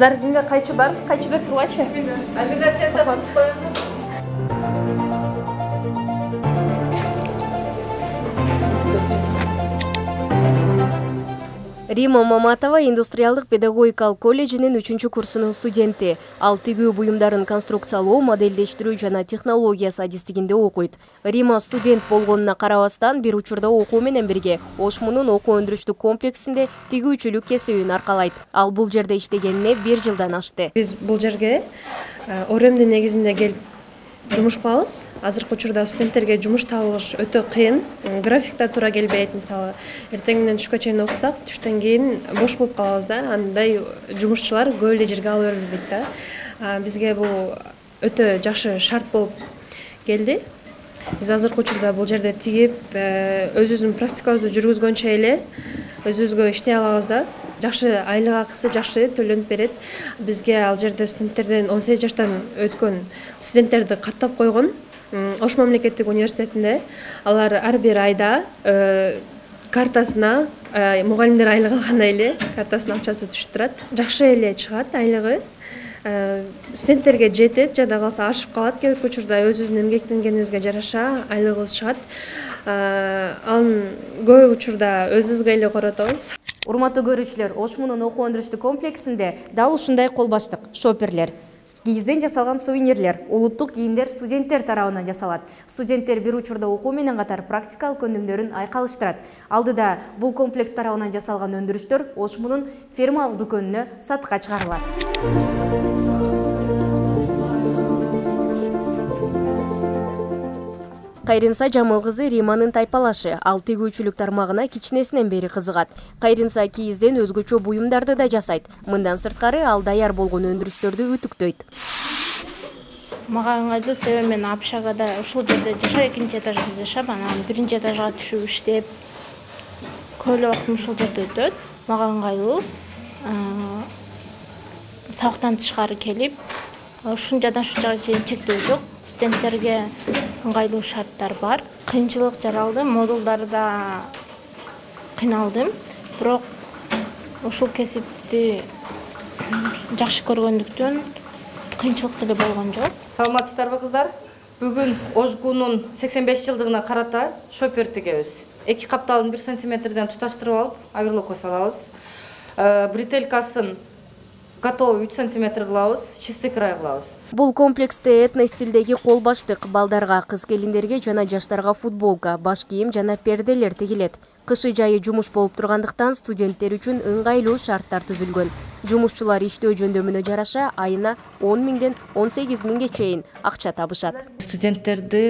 Kızlar dinle kayçı var, kayçı bir turgaçı. Almila sen de Рима Маматова индустриалдык педагогикалык колледжинин 3-курсунун студенти. Ал тигүү буюмдарын конструкциялоо, модельдештирүү жана технологиясы адистигинде окуйт. Рима студент болгонуна карабастан бир учурда окуу менен бирге Ошмунун окуу өндүрүштүк комплексинде тигүүчүлүк кесибин аркалайт. Ал бул жерде иштегенине 1 жылдан ашты. Биз бул жерге оремдин негизинде келип жумуш кылабыз. Азыркы учурда студенттерге жумуш табылыш өтө кыйын. Графикта туура келбейт. Мисалы, эртеңден түшкө чейин окусак, түштөн кийин бош болуп калабыз да. Андай жумушчулар көп эле жерге ала бербейт да. Бизге бул өтө жакшы шарт болуп келди. Биз азыркы учурда бул жерде тигип, өзүбүздүн практикабызды жүргүзгөнчө эле өзүбүзгө иштей алабыз да. Жакшы айлык акысы жакшы төлөнүп берет. Бизге ал жерде студенттерден 18 жаштан өткөн студенттерди каттап койгон. Ош мамлекеттик университетинде алар ар бир айда картасына мугалимдер айлык алгандай эле картасына акчасы түшүп турат. Жакшы эле чыгат айлыгы. Студенттерге жетет, жада калса ашып калат. Кээ бир учурда өзүбүздүн эмгектенгенибизге жараша айлыгыбыз чыгат. Анын көп учурда өзүбүзгө эле коротобуз. Урматтуу көрүүчүлөр, Ошмунун окуу өндүрүштүк комплексинде дал ушундай кол баштык, шоперлер, кийизден жасалган сувенирлер, улуттук кийимдер студенттер тарабынан жасалат. Студенттер бир учурда окуу менен катар практикалык өнүмдөрүн айкалыштырат. Алдыда бул комплекс тарабынан жасалган өндүрүштөр Ошмунун фермалык дүкөнүнө сатка чыгарылат. Кайрынса Жамыл кызы Риманын тайпалашы. Ал тигүүчүлүк тармагына кичинесинен бери кызыгат. Кайрынса кийизден өзгөчө буюмдарды да жасайт. Мындан сырткары ал даяр болгон өндүрүштөрдү үтүктөйт. Мага ыңгайлуу себеби мен Апшагада ушул жерде жашап, 2-этажда жашап, анан 1-этажга түшүп иштеп, көп эле убактым ушул жерде өтөт. Мага ыңгайлуу. Сабактан тышкары келип, ушун жадан ушул жага чейин чектөө жок. Студенттерге ыңгайлуу шарттар бар. Кыйынчылык жаралды, модулдарда кыйналдым. Бирок ушул кесипти жакшы көргөндүктөн кыйынчылык деле болгон жок. Саламатсыздарбы кыздар? Бүгүн Ошгунун 85 жылдыгына карата шопер тигебиз. 2 капталын 1 сантиметрден туташтырып алып, оверлокко салабыз. Бретелькасын готовый 3 сантиметр кылабыз, чистый край кылабыз. Бул комплексте этно-стилдеги кол баштык, балдарга, кыз келиндерге жана жаштарга футболка, баш кийим жана перделер тигилет. Кышы жайы жумуш болуп тургандыктан студенттер үчүн ыңгайлуу шарттар түзүлгөн. Жумушчулар иштөө жөндөмүнө жараша айына 10 миңден 18 миңге чейин акча табышат. Студенттерди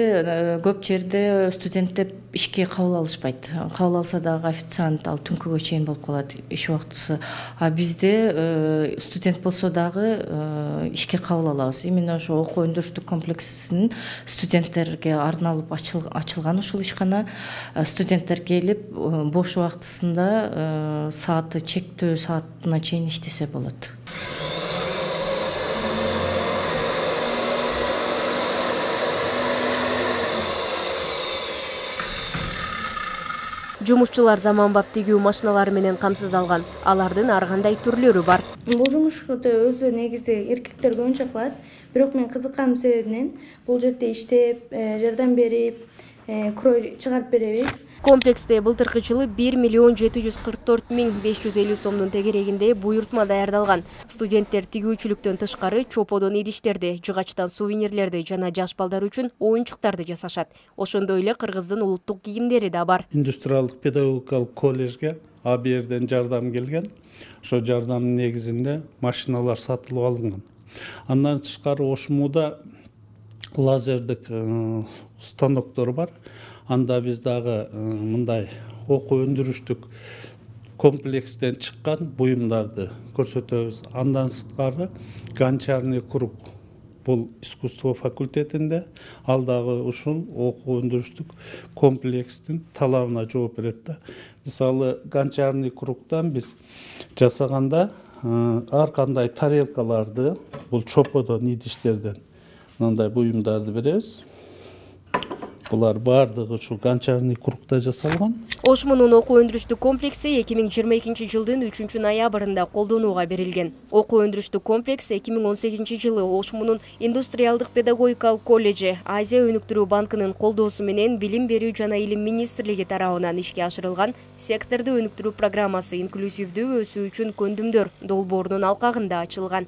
көп жерде студент деп ишке кабыл алышпайт. Кабыл алса дагы официант ал түнкүгө чейин болуп калат иш убактысы. А бизде студент болсо дагы ишке кабыл алабыз. Именно ошо окуу өндүрүштүк комплексинин студенттерге арналып ачылган ушул ишкана. Студенттер келип бош убактысында сааты чектөө саатына чейин иштесе болот. Жумушчулар заманбап тигүү машиналары менен камсыздалган. Алардын ар кандай түрлөрү бар. Бул жумушты өзү негизи эркектер көбүнчө кылат. Бирок мен кызыкканым себебинен бул жерде иштеп, жардам берип, крой чыгарып беребиз. Комплексте былтыркы жылы 1 миллион 744 миң 550 сомдун тегерегинде буйртма даярдалган. Студенттер тигүүчүлүктөн тышкары чоподон идиштерди, жыгачтан сувенирлерди жана жаш балдар үчүн оюнчуктарды жасашат. Ошондой эле кыргыздын улуттук кийимдери да бар. Индустриалдык педагогикалык колледжге АБРден жардам келген. Ошо жардамдын негизинде машиналар сатылып алынган. Андан тышкары Ошмуда лазердик станоктор бар. Анда биз дагы мындай окуу өндүрүштүк комплекстен чыккан буюмдарды көрсөтөбүз. Андан сырткары гончарный круг бул искусство факультетинде, ал дагы ушул окуу өндүрүштүк комплекстин талабына жооп берет да. Мисалы, гончарный кругтан биз жасаганда ар кандай тарелкаларды, бул чоподон идиштерден мындай буюмдарды беребиз. Булар бардыгы ушу гончарный кругда жасалган. ОШМУнун окуу өндүрүштүк комплекси 2022 жылдын 3 ноябрында колдонууга берилген. Окуу өндүрүштүк комплекс 2018 жылы ОШМУнун индустриалдык педагогикалык колледжи Азия өнүктүрүү банкынын колдоосу менен Билим берүү жана Илим министрлиги тарабынан ишке ашырылган секторду өнүктүрүү программасы инклюзивдүү өсүү үчүн көндүмдөр долбоорунун алкагында ачылган.